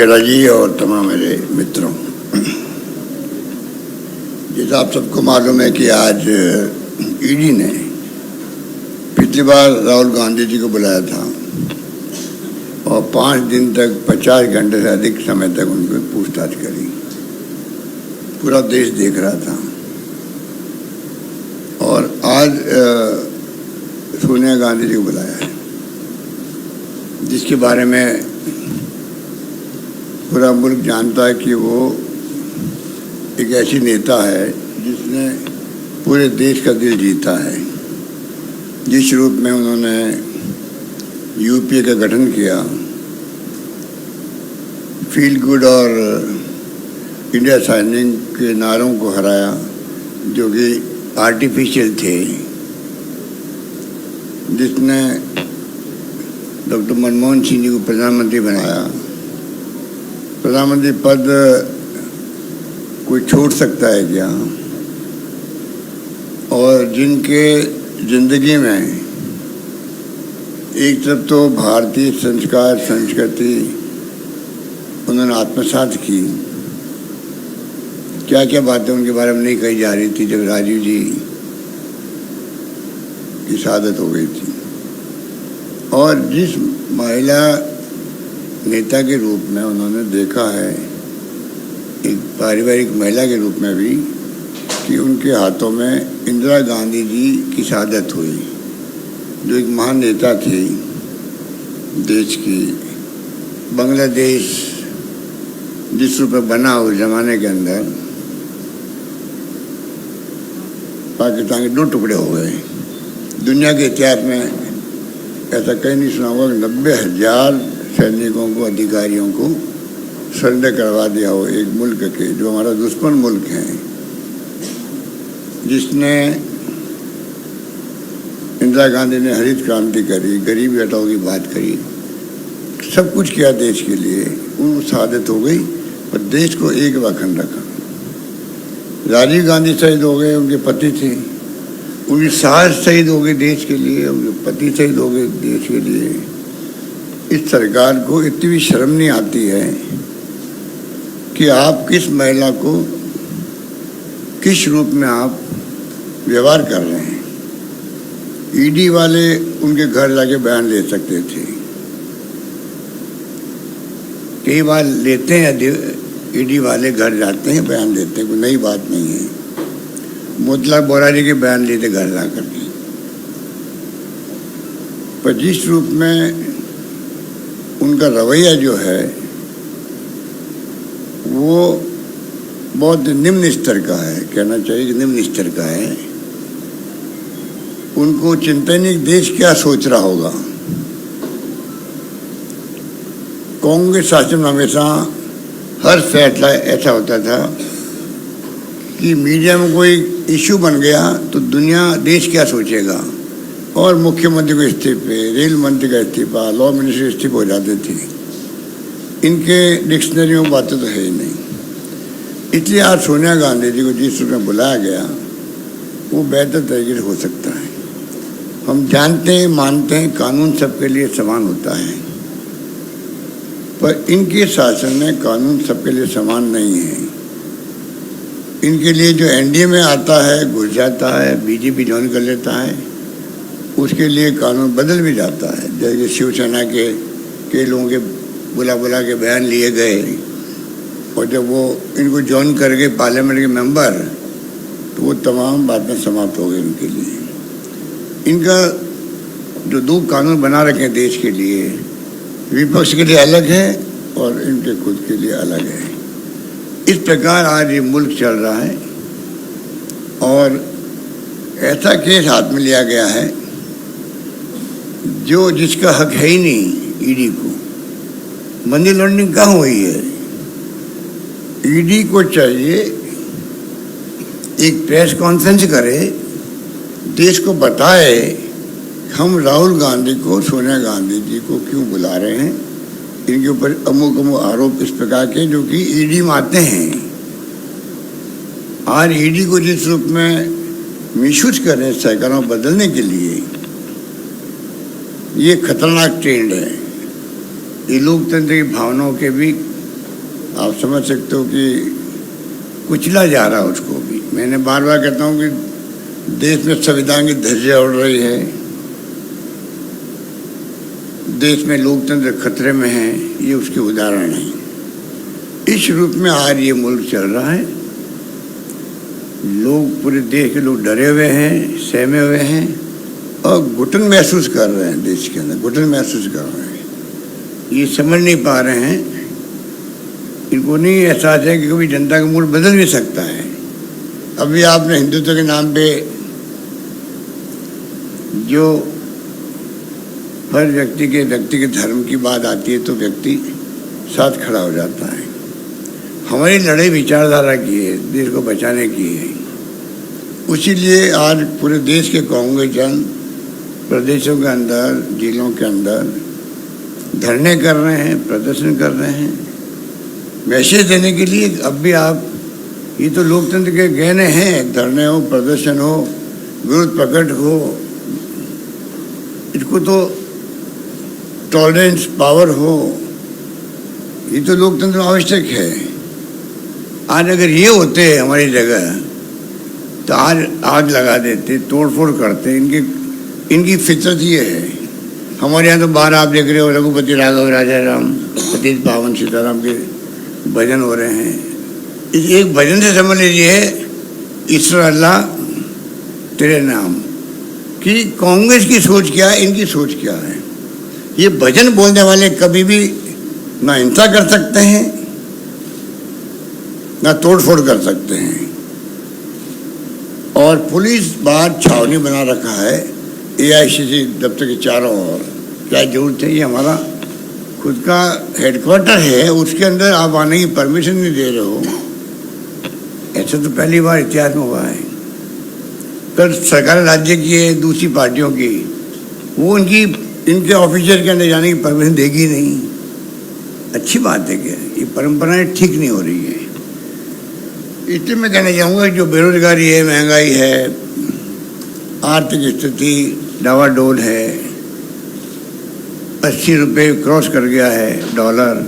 खेड़ा जी और तमाम मेरे मित्रों, जैसा आप सबको मालूम है कि आज ईडी ने पिछली बार राहुल गांधी जी को बुलाया था और 5 दिन तक 50 घंटे से अधिक समय तक उनको पूछताछ करी। पूरा देश देख रहा था और आज सोनिया गांधी जी को बुलाया है, जिसके बारे में पूरा मुल्क जानता है कि वो एक ऐसी नेता है जिसने पूरे देश का दिल जीता है। जिस रूप में उन्होंने यूपीए का गठन किया, फील गुड और इंडिया साइनिंग के नारों को हराया जो कि आर्टिफिशियल थे, जिसने डॉक्टर मनमोहन सिंह जी को प्रधानमंत्री बनाया। प्रधानमंत्री पद कोई छोड़ सकता है क्या? और जिनके जिंदगी में एक तरफ तो भारतीय संस्कार संस्कृति उन्होंने आत्मसात की, क्या क्या बातें उनके बारे में नहीं कही जा रही थी जब राजीव जी की शहादत हो गई थी। और जिस महिला नेता के रूप में उन्होंने देखा है, एक पारिवारिक महिला के रूप में भी, कि उनके हाथों में इंदिरा गांधी जी की शहादत हुई, जो एक महान नेता थी देश की। बांग्लादेश जिस रूप में बना उस जमाने के अंदर, पाकिस्तान के 2 टुकड़े हो गए। दुनिया के इतिहास में ऐसा कहीं नहीं सुना होगा कि 90,000 सैनिकों को, अधिकारियों को सरेंडर करवा दिया हो एक मुल्क के, जो हमारा दुश्मन मुल्क है, जिसने इंदिरा गांधी ने हरित क्रांति करी, गरीबी हटाओ की बात करी, सब कुछ किया देश के लिए। उनको शहादत हो गई पर देश को एक अखंड रखा। राजीव गांधी शहीद हो गए, उनके पति थे, उनकी सास शहीद हो गई देश के लिए, उनके पति शहीद हो गए देश के लिए। इस सरकार को इतनी भी शर्म नहीं आती है कि आप किस महिला को किस रूप में आप व्यवहार कर रहे हैं। ईडी वाले उनके घर जाके बयान ले सकते थे, कई बार लेते हैं, ईडी वाले घर जाते हैं, बयान देते हैं, कोई नई बात नहीं है। मोतीलाल बोरा जी के बयान लेते घर जा करके। पर जिस रूप में उनका रवैया जो है वो बहुत निम्न स्तर का है, कहना चाहिए कि निम्न स्तर का है। उनको चिंता नहीं देश क्या सोच रहा होगा। कांग्रेस शासन में हमेशा हर फैसला ऐसा होता था कि मीडिया में कोई इशू बन गया तो दुनिया, देश क्या सोचेगा, और मुख्यमंत्री को इस्तीफे, रेल मंत्री का इस्तीफा, लॉ मिनिस्टर इस्तीफे हो जाते थे। इनके डिक्शनरी में बातें तो है ही नहीं। इसलिए आज सोनिया गांधी जी को जिस रूप में बुलाया गया वो बेहतर तरीके से हो सकता है। हम जानते हैं, मानते हैं, कानून सबके लिए समान होता है, पर इनके शासन में कानून सबके लिए समान नहीं है। इनके लिए जो एनडीए में आता है, घुस जाता है, बीजेपी ज्वाइन कर लेता है, उसके लिए कानून बदल भी जाता है। जैसे शिवसेना के कई लोगों के बुला के बयान लिए गए, और जब वो इनको ज्वाइन कर गए पार्लियामेंट के मेंबर, तो वो तमाम बातें समाप्त हो गई उनके लिए। इनका जो 2 कानून बना रखे हैं देश के लिए, विपक्ष के लिए अलग है और इनके खुद के लिए अलग है। इस प्रकार आज ये मुल्क चल रहा है और ऐसा केस हाथ में लिया गया है जो जिसका हक है ही नहीं। ईडी को मनी लॉन्ड्रिंग कहाँ हुई है? ईडी को चाहिए एक प्रेस कॉन्फ्रेंस करे, देश को बताए हम राहुल गांधी को, सोनिया गांधी जी को क्यों बुला रहे हैं, इनके ऊपर अमुक आरोप इस प्रकार के जो कि ईडी में आते हैं। आज ईडी को जिस रूप में मिसयूज कर रहे हैं सरकारों बदलने के लिए, ये खतरनाक ट्रेंड है। ये लोकतंत्र की भावनाओं के भी आप समझ सकते हो कि कुचला जा रहा है उसको भी। मैंने बार बार कहता हूँ कि देश में संविधान की धज्जियां उड़ रही है, देश में लोकतंत्र खतरे में है, ये उसके उदाहरण है। इस रूप में आज ये मुल्क चल रहा है। लोग, पूरे देश के लोग डरे हुए हैं, सहमे हुए हैं और घुटन महसूस कर रहे हैं। देश के अंदर घुटन महसूस कर रहे हैं। ये समझ नहीं पा रहे हैं, इनको नहीं एहसास है कि कभी जनता का मूड बदल भी सकता है। अभी आपने हिंदुत्व के नाम पे जो हर व्यक्ति के धर्म की बात आती है तो व्यक्ति साथ खड़ा हो जाता है। हमारी लड़ाई विचारधारा की है, देश को बचाने की है। उसीलिए आज पूरे देश के कांग्रेस जन प्रदेशों के अंदर, जिलों के अंदर धरने कर रहे हैं, प्रदर्शन कर रहे हैं, मैसेज देने के लिए। अब भी आप, ये तो लोकतंत्र के गहने हैं, धरने हो, प्रदर्शन हो, विरोध प्रकट हो, इसको तो टॉलरेंस पावर हो, ये तो लोकतंत्र में आवश्यक है। आज अगर ये होते हमारी जगह तो आज आग लगा देते, तोड़फोड़ करते। इनकी फितरत ये है। हमारे यहाँ तो बाहर आप देख रहे हो, रघुपति राघव राजा राम, पतित पावन सीताराम के भजन हो रहे हैं। इस एक भजन से समझ लीजिए ईश्वर अल्लाह तेरे नाम कि कांग्रेस की सोच क्या है, इनकी सोच क्या है। ये भजन बोलने वाले कभी भी ना हिंसा कर सकते हैं, ना तोड़फोड़ कर सकते हैं। और पुलिस बाहर छावनी बना रखा है AICC दफ्तर के चारों ओर। क्या जरूरत है? ये हमारा खुद का हेडक्वार्टर है, उसके अंदर आप आने की परमिशन नहीं दे रहे हो। ऐसा तो पहली बार इतिहास में हुआ है। कल सरकार राज्य की है, दूसरी पार्टियों की, वो इनके ऑफिसर के अंदर जाने की परमिशन देगी नहीं। अच्छी बात है क्या? ये परंपराएं ठीक नहीं हो रही है। इसलिए मैं कहना चाहूँगा जो बेरोजगारी है, महंगाई है, आर्थिक स्थिति डावाडोल है, 80 रुपये क्रॉस कर गया है डॉलर,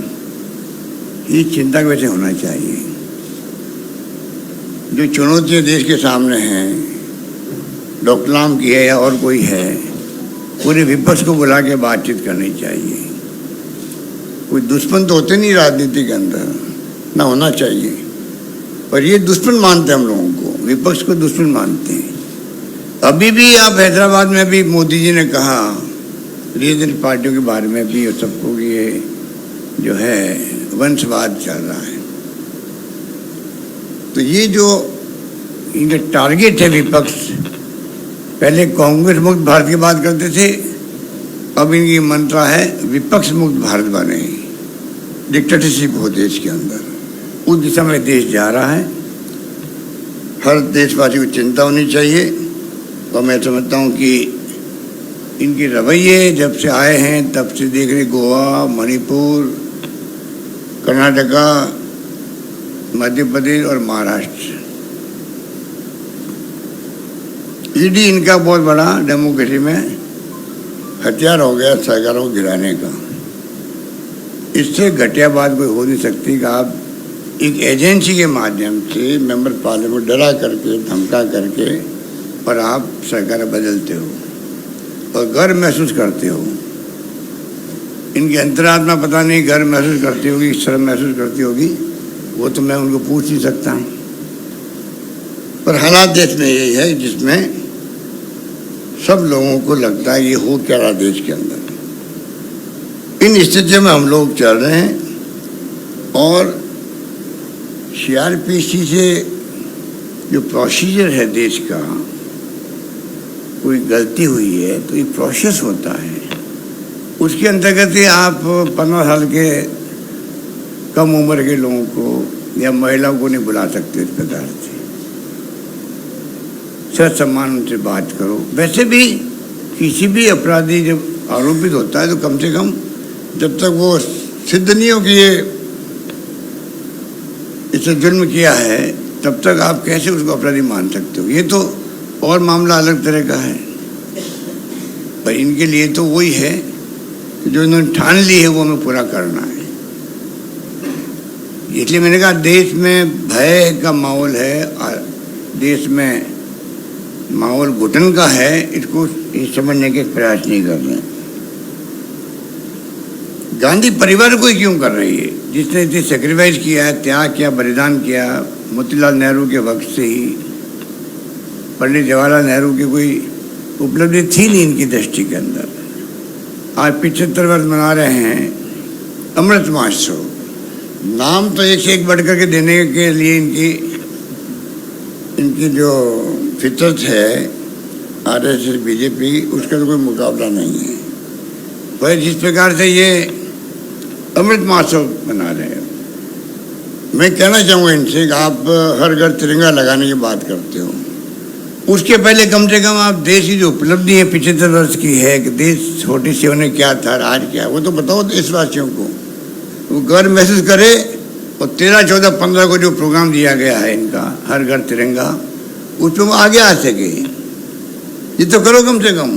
ये चिंता का विषय होना चाहिए। जो चुनौतियाँ देश के सामने हैं, डोकलाम की है या और कोई है, पूरे विपक्ष को बुला के बातचीत करनी चाहिए। कोई दुश्मन तो होते नहीं राजनीति के अंदर, ना होना चाहिए। और ये दुश्मन मानते हैं हम लोगों को, विपक्ष को दुश्मन मानते हैं। अभी भी आप हैदराबाद में भी मोदी जी ने कहा रीजनल पार्टियों के बारे में भी और सबको, ये जो है वंशवाद चल रहा है। तो ये जो इनका टारगेट है विपक्ष, पहले कांग्रेस मुक्त भारत की बात करते थे, अब इनकी मंत्रा है विपक्ष मुक्त भारत बने, डिक्टेटरशिप हो देश के अंदर। उस दिशा में देश जा रहा है। हर देशवासी को चिंता होनी चाहिए। और मैं समझता हूँ कि इनके रवैये जब से आए हैं तब से देख रहे, गोवा, मणिपुर, कर्नाटका, मध्य प्रदेश और महाराष्ट्र, ईडी इनका बहुत बड़ा डेमोक्रेसी में हथियार हो गया सरकारों को गिराने का। इससे घटिया बात कोई हो नहीं सकती कि आप एक एजेंसी के माध्यम से मेंबर पार्लियामेंट डरा करके, धमका करके, और आप सरकार बदलते हो और गर्व महसूस करते हो। इनकी अंतरात्मा पता नहीं गर्व महसूस करती होगी, शर्म महसूस करती होगी, वो तो मैं उनको पूछ नहीं सकता हूँ। पर हालात देश में यही है जिसमें सब लोगों को लगता है ये हो क्या रहा देश के अंदर। इन स्थितियों में हम लोग चल रहे हैं। और CRPC से जो प्रोसीजर है देश का, कोई गलती हुई है तो ये प्रोसेस होता है, उसके अंतर्गत ही आप 15 साल के कम उम्र के लोगों को या महिलाओं को नहीं बुला सकते इस प्रकार से। सच सम्मान उनसे बात करो। वैसे भी किसी भी अपराधी जब आरोपित होता है तो कम से कम जब तक वो सिद्ध नहीं हो कि ये इससे जुर्म किया है, तब तक आप कैसे उसको अपराधी मान सकते हो? ये तो और मामला अलग तरह का है। पर इनके लिए तो वही है कि जो इन्होंने ठान ली है वो हमें पूरा करना है। इसलिए मैंने कहा देश में भय का माहौल है और देश में माहौल घुटन का है, इसको समझने के प्रयास नहीं कर रहे हैं। गांधी परिवार को ही क्यों कर रही है, जिसने इतनी सेक्रीफाइस किया है, त्याग किया, बलिदान किया। मोतीलाल नेहरू के वक्त से ही पंडित जवाहरलाल नेहरू की कोई उपलब्धि थी नहीं इनकी दृष्टि के अंदर। आज 75 वर्ष मना रहे हैं अमृत महोत्सव। नाम तो एक से एक बढ़ करके देने के लिए इनकी जो फितरत है आरएसएस बीजेपी, उसका तो कोई मुकाबला नहीं है। पर जिस प्रकार से ये अमृत महोत्सव मना रहे हैं, मैं कहना चाहूँगा इनसे कि आप हर घर तिरंगा लगाने की बात करते हो, उसके पहले कम से कम आप देश की जो उपलब्धि है 75 वर्ष की है कि देश छोटी सी होने क्या था आज क्या है, वो तो बताओ देशवासियों को, वो गर्व महसूस करे। और 13, 14, 15 को जो प्रोग्राम दिया गया है इनका हर घर तिरंगा, उसमें वो आगे आ सके, ये तो करो कम से कम।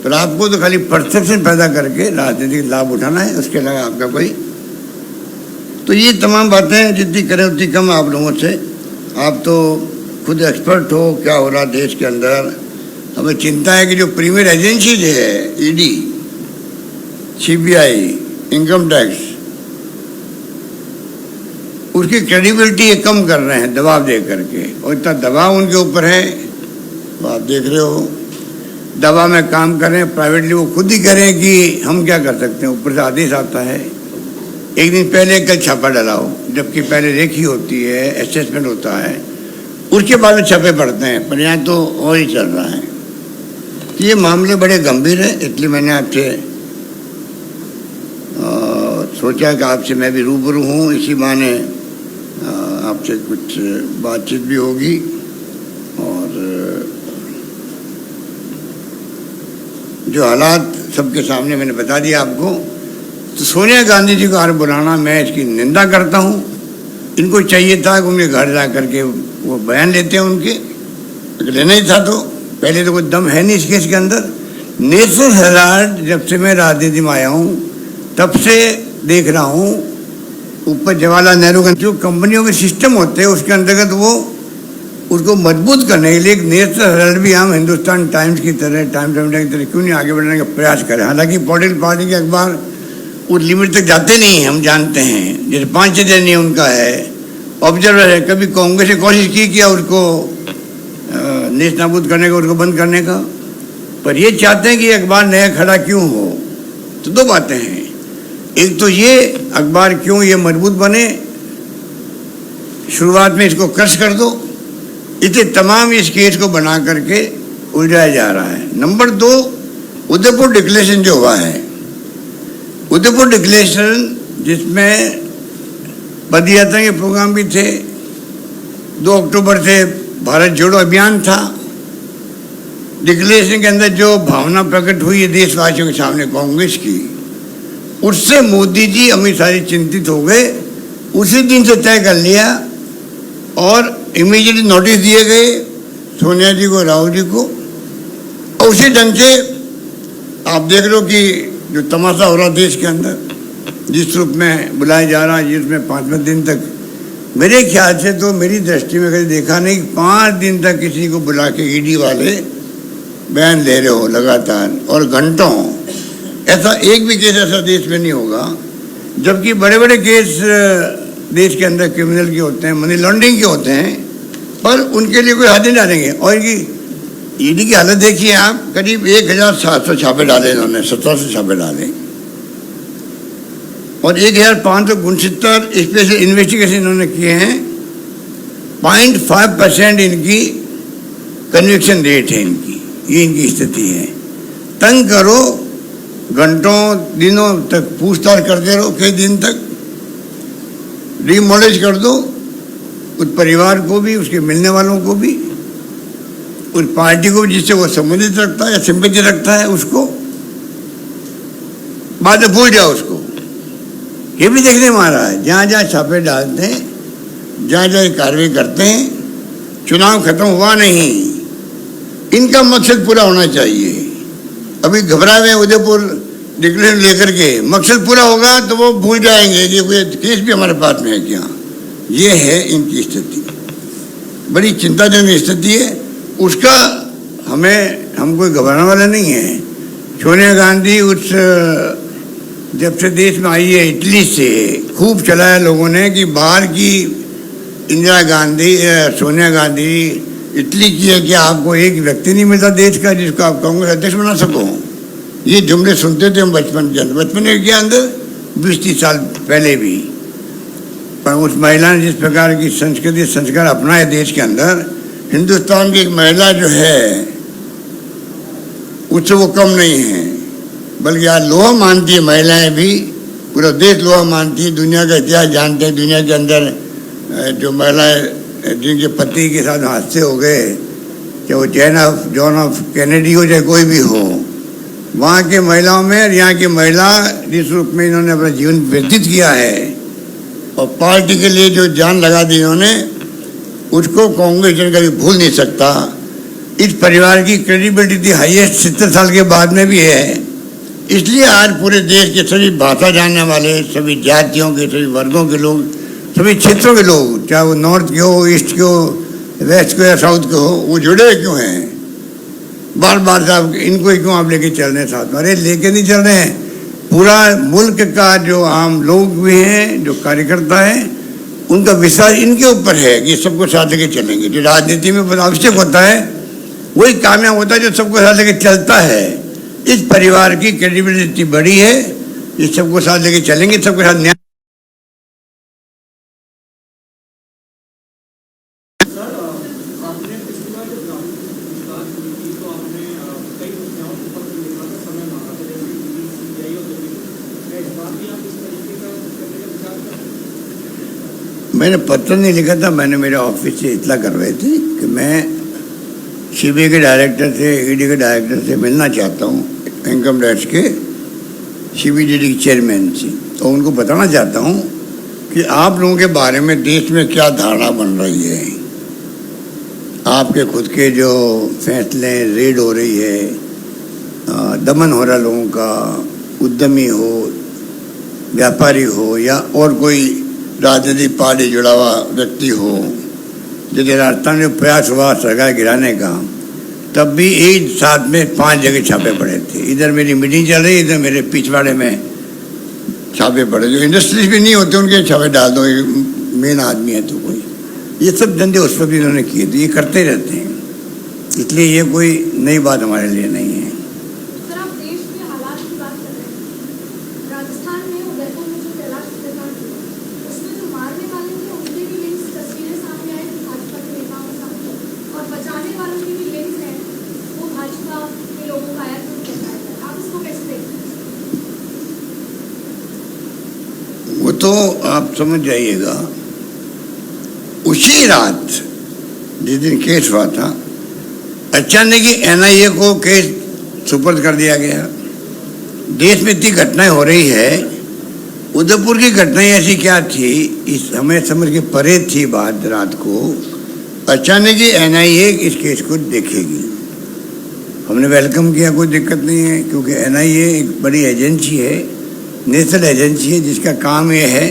पर आपको तो खाली परसेप्शन पैदा करके राजनीतिक लाभ उठाना है, उसके अलावा आपका कोई। तो ये तमाम बातें जितनी करें उतनी कम आप लोगों से। आप तो खुद एक्सपर्ट हो क्या हो रहा देश के अंदर। हमें चिंता है कि जो प्रीमियर एजेंसीज है, ईडी, सीबीआई, इनकम टैक्स, उसकी क्रेडिबिलिटी ये कम कर रहे हैं दबाव दे करके, और इतना दबाव उनके ऊपर है तो आप देख रहे हो। दबाव में काम करें, प्राइवेटली वो खुद ही करें कि हम क्या कर सकते हैं, ऊपर से आदेश आता है। एक दिन पहले कल छापा डलाओ, जबकि पहले रेखी होती है, असेसमेंट होता है, उसके बाद में छापे पड़ते हैं। पर यहाँ तो और ही चल रहा है। ये मामले बड़े गंभीर है, इसलिए मैंने आपसे सोचा कि आपसे मैं भी रूबरू हूँ, इसी बहाने आपसे कुछ बातचीत भी होगी। और जो हालात सबके सामने मैंने बता दिया आपको। तो सोनिया गांधी जी को आज बुलाना, मैं इसकी निंदा करता हूँ। इनको चाहिए था कि उनके घर जा करके वो बयान लेते हैं उनके, लेना ही था। तो पहले तो कोई दम है नहीं इस केस के अंदर। नेशनल हेराल्ड जब से मैं राजनीति में आया हूँ तब से देख रहा हूँ, ऊपर जवाहरलाल नेहरू का जो कंपनियों के सिस्टम होते हैं उसके अंतर्गत वो उसको मजबूत करने के लिए एक नेशनल हेराल्ड भी हम हिंदुस्तान टाइम्स की तरह, टाइम्स ऑफ इंडिया की तरह क्यों नहीं आगे बढ़ने का प्रयास करें। हालांकि पॉलिटिकल पार्टी के अखबार उस लिमिट तक जाते नहीं हैं, हम जानते हैं। जैसे 5-6 नहीं उनका है, ऑब्जर्वर है। कभी कांग्रेस ने कोशिश की किया उसको नेश नाबूद करने का, उसको बंद करने का। पर ये चाहते हैं कि अखबार नया खड़ा क्यों हो। तो दो बातें हैं, एक तो ये अखबार क्यों ये मजबूत बने, शुरुआत में इसको क्रश कर दो। इतने तमाम इस केस को बना करके उलझाया जा रहा है। नंबर 2, उदयपुर डिक्लेरेशन जो हुआ है, उदयपुर डिक्लेरेशन जिसमें पदयात्रा के प्रोग्राम भी थे, 2 अक्टूबर से भारत जोड़ो अभियान था। डिक्लेरेशन के अंदर जो भावना प्रकट हुई है देशवासियों के सामने कांग्रेस की, उससे मोदी जी, अमित शाह जी चिंतित हो गए। उसी दिन से तय कर लिया और इमीडिएटली नोटिस दिए गए सोनिया जी को, राहुल जी को। और उसी ढंग से आप देख रहे हो कि जो तमाशा हो रहा देश के अंदर, जिस रूप में बुलाया जा रहा है, जिसमें 5 दिन तक, मेरे ख्याल से तो मेरी दृष्टि में कभी देखा नहीं 5 दिन तक किसी को बुला के ईडी वाले बयान ले रहे हो लगातार और घंटों। ऐसा एक भी केस ऐसा देश में नहीं होगा। जबकि बड़े बड़े केस देश के अंदर क्रिमिनल के होते हैं, मनी लॉन्ड्रिंग के होते हैं, पर उनके लिए कोई हाथ नहीं डालेंगे। और इनकी ईडी की हालत देखिए आप, करीब 1700 छापे डाले इन्होंने, 1700 छापे डाले और 1569 स्पेशल इन्वेस्टिगेशन इन्होंने किए हैं। 0.5% इनकी कन्विक्शन रेट है इनकी, ये इनकी स्थिति है। तंग करो, घंटों दिनों तक पूछताछ करते रहो, कई दिन तक डिमोलिश कर दो उस परिवार को भी, उसके मिलने वालों को भी, उस पार्टी को भी जिससे वो संबंधित रखता है या सिंपैथी रखता है, उसको बाद में भूल जाओ उसको। ये भी देखने में आ रहा है, जहाँ जहाँ छापे डालते हैं, जहाँ जहाँ कार्रवाई करते हैं, चुनाव खत्म हुआ नहीं, इनका मकसद पूरा होना चाहिए। अभी घबरा हुए उदयपुर डिक्लेरेशन लेकर के मकसद पूरा होगा तो वो भूल जाएंगे कि कोई केस भी हमारे पास में है क्या। ये है इनकी स्थिति, बड़ी चिंताजनक स्थिति है। उसका हम कोई घबराने वाला नहीं है। सोनिया गांधी जब से देश में आई है इटली से खूब चलाया लोगों ने कि बाहर की इंदिरा गांधी सोनिया गांधी इटली की है कि आपको एक व्यक्ति नहीं मिलता देश का जिसको आप कांग्रेस अध्यक्ष बना सको। ये जुमले सुनते थे हम बचपन के अंदर 20-30 साल पहले भी। पर उस महिला ने जिस प्रकार की संस्कृति संस्कार अपनाए देश के अंदर, हिंदुस्तान की एक महिला जो है उससे वो कम नहीं है, बल्कि आज लोहा मानती है महिलाएं भी, पूरा देश लोहा मानती है। दुनिया का इतिहास जानते हैं, दुनिया के अंदर जो महिलाएं जिनके पति के साथ हादसे हो गए, चाहे वो जॉन ऑफ कैनेडी हो चाहे कोई भी हो, वहाँ के महिलाओं में और यहाँ की महिला जिस रूप में इन्होंने अपना जीवन व्यतीत किया है और पार्टी के लिए जो जान लगा दी इन्होंने, उसको कांग्रेस जन कभी भूल नहीं सकता। इस परिवार की क्रेडिबिलिटी हाईएस्ट 70 साल के बाद में भी है। इसलिए आज पूरे देश के सभी भाषा जानने वाले, सभी जातियों के, सभी वर्गों के लोग, सभी क्षेत्रों के लोग, चाहे वो नॉर्थ के हो, ईस्ट के हो, वेस्ट के हो या साउथ के हो, वो जुड़े क्यों हैं? बार बार साहब इनको ही क्यों आप लेके चल रहे हैं साथ में? अरे लेके नहीं चल रहे हैं, पूरा मुल्क का जो आम लोग भी हैं, जो कार्यकर्ता हैं, उनका विश्वास इनके ऊपर है कि सबको साथ लेके चलेंगे। जो राजनीति में आवश्यक होता है वही कामयाब होता है जो सबको साथ लेके चलता है। इस परिवार की क्रेडिबिलिटी बड़ी है, ये सबको साथ लेके चलेंगे, सबके साथ न्याय। मैंने पत्र नहीं लिखा था, मैंने मेरे ऑफिस से इतला करवाई थी कि मैं सीबीआई के डायरेक्टर से, ईडी के डायरेक्टर से मिलना चाहता हूँ, इनकम टैक्स के सीबीडीटी के चेयरमैन से। तो उनको बताना चाहता हूँ कि आप लोगों के बारे में देश में क्या धारणा बन रही है। आपके खुद के जो फैसले, रेड हो रही है, दमन हो रहा लोगों का, उद्यमी हो, व्यापारी हो या और कोई राजनीतिक पार्टी जुड़ा हुआ व्यक्ति हो, जैसे राजस्थान में प्रयास हुआ सरकार गिराने का, तब भी एक साथ में 5 जगह छापे पड़े थे। इधर मेरी मीटिंग चल रही, इधर मेरे पिछवाड़े में छापे पड़े। जो इंडस्ट्रीज भी नहीं होते उनके छापे डाल दो, मेन आदमी है तो कोई। ये सब धंधे उस पर भी इन्होंने किए थे, ये करते रहते हैं। इसलिए ये कोई नई बात हमारे लिए नहीं है। वो तो आप समझ जाइएगा, उसी रात जिस दिन केस हुआ था, अचानक ही एनआईए को केस सुपर्द कर दिया गया। देश में इतनी घटनाएं हो रही है, उदयपुर की घटनाएं ऐसी क्या थी, इस हमें समझ के परे थी बात। रात को अचानक ही एनआईए इस केस को देखेगी। हमने वेलकम किया, कोई दिक्कत नहीं है, क्योंकि एनआईए एक बड़ी एजेंसी है, नेशनल एजेंसी है, जिसका काम ये है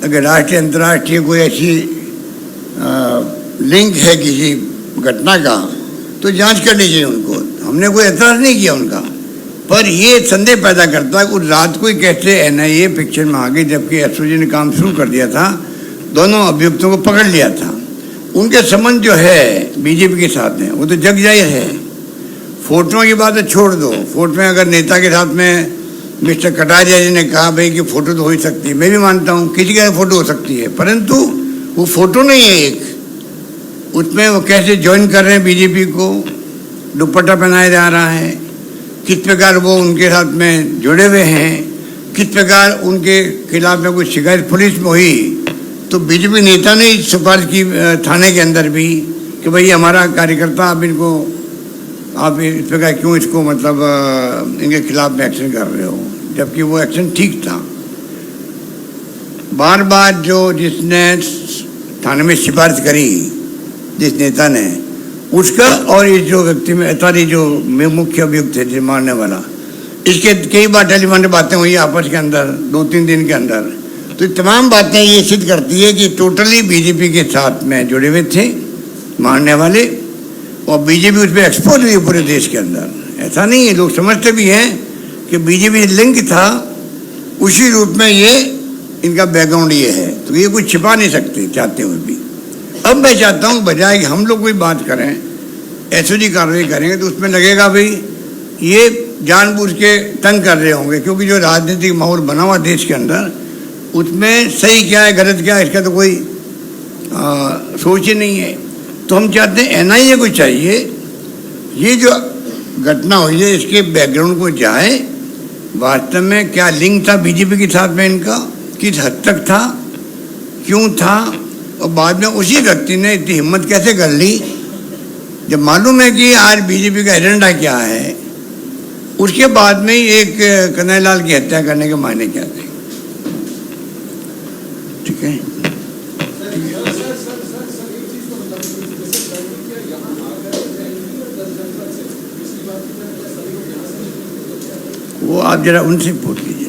अगर राष्ट्रीय अंतर्राष्ट्रीय कोई ऐसी लिंक है किसी घटना का तो जांच करनी चाहिए उनको। हमने कोई एतराज़ नहीं किया उनका, पर ये संदेह पैदा करता है उस रात को ही कैसे एनआईए पिक्चर में आ गई, जबकि एसओजी ने काम शुरू कर दिया था, दोनों अभियुक्तों को पकड़ लिया था। उनके संबंध जो है बीजेपी के साथ में वो तो जग जाहिर है। फोटो की बात छोड़ दो, फोटो में अगर नेता के साथ में मिस्टर कटारिया जी ने कहा भाई कि फ़ोटो तो हो ही सकती है, मैं भी मानता हूँ किसी की फ़ोटो हो सकती है, परंतु वो फ़ोटो नहीं है एक, उसमें वो कैसे ज्वाइन कर रहे हैं बीजेपी को, दुपट्टा पहनाया जा रहा है, किस प्रकार वो उनके साथ में जुड़े हुए हैं, किस प्रकार उनके खिलाफ में कोई शिकायत पुलिस में हुई तो बीजेपी नेता ने सिफारिश की थाने के अंदर भी कि भाई हमारा कार्यकर्ता आप इस प्रकार क्यों इसको मतलब इनके खिलाफ में एक्शन कर रहे हो, जबकि वो एक्शन ठीक था। बार बार जो जिसने थाने में सिफारिश करी जिस नेता ने, उसका और इस जो व्यक्ति में अतारी जो मुख्य अभियुक्त थे मारने वाला, इसके कई बार टेलीफोन पे बातें हुई आपस के अंदर 2-3 दिन के अंदर। तो ये तमाम बातें ये सिद्ध करती है कि टोटली बीजेपी के साथ में जुड़े हुए थे मानने वाले, और बीजेपी उस पर एक्सपोज हुई पूरे देश के अंदर। ऐसा नहीं है, लोग समझते भी हैं कि बीजेपी लिंक था, उसी रूप में ये इनका बैकग्राउंड ये है, तो ये कुछ छिपा नहीं सकते चाहते हुए भी। अब मैं चाहता हूँ बजाय कि हम लोग कोई बात करें, एसओजी कार्रवाई करेंगे तो उसमें लगेगा भाई ये जानबूझ के तंग कर रहे होंगे, क्योंकि जो राजनीतिक माहौल बना हुआ देश के अंदर उसमें सही क्या है गलत क्या है इसका तो कोई सोच ही नहीं है। तो हम चाहते हैं एनआईए को चाहिए ये जो घटना हुई है इसके बैकग्राउंड को जाए, वास्तव में क्या लिंक था बीजेपी के साथ में इनका, किस हद तक था, क्यों था, और बाद में उसी व्यक्ति ने इतनी हिम्मत कैसे कर ली जब मालूम है कि आज बीजेपी का एजेंडा क्या है, उसके बाद में ही एक कन्हैयालाल की हत्या करने के मायने क्या थे। ठीक है, वो आप जरा उनसे पूछ लीजिए,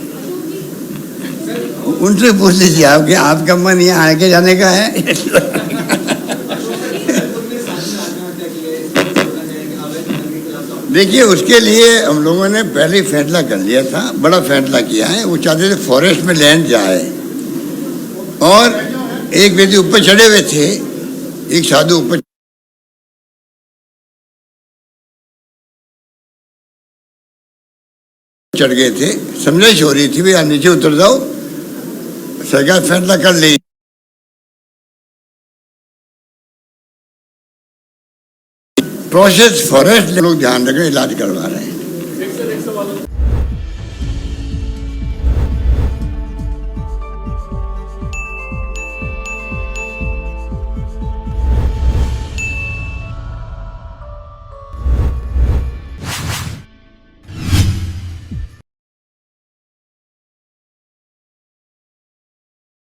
उनसे पूछ लीजिए आपके आपका मन यहाँ आगे जाने का है। देखिए उसके लिए हम लोगों ने पहले ही फैसला कर लिया था, बड़ा फैसला किया है। वो चाहते थे फॉरेस्ट में लैंड जाए, और एक व्यक्ति ऊपर चढ़े हुए थे, एक साधु ऊपर चढ़ गए थे, समझाइश हो रही थी भाई आप नीचे उतर जाओ, सरकार फैसला कर ली। प्रोसेस फॉरेस्ट लोग ध्यान रखें, इलाज करवा रहे हैं।